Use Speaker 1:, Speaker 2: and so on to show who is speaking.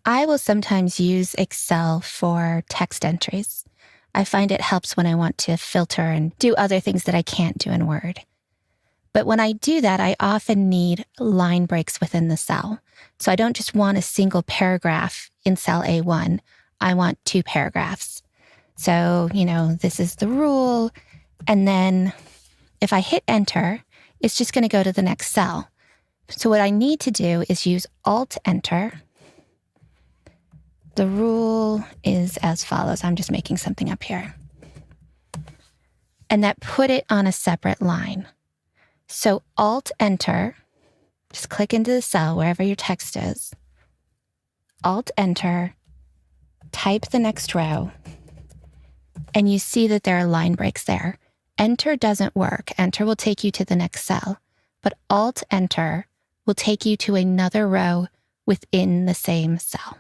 Speaker 1: I will sometimes use Excel for text entries. I find it helps when I want to filter and do other things that I can't do in Word. But when I do that, I often need line breaks within the cell. So I don't just want a single paragraph in cell A1. I want 2 paragraphs. So, this is the rule. And then if I hit enter, it's just going to go to the next cell. So what I need to do is use Alt-Enter. The rule is as follows. I'm just making something up here. And that put it on a separate line. So Alt-Enter, just click into the cell wherever your text is. Alt-Enter, type the next row, and you see that there are line breaks there. Enter doesn't work. Enter will take you to the next cell, but Alt-Enter will take you to another row within the same cell.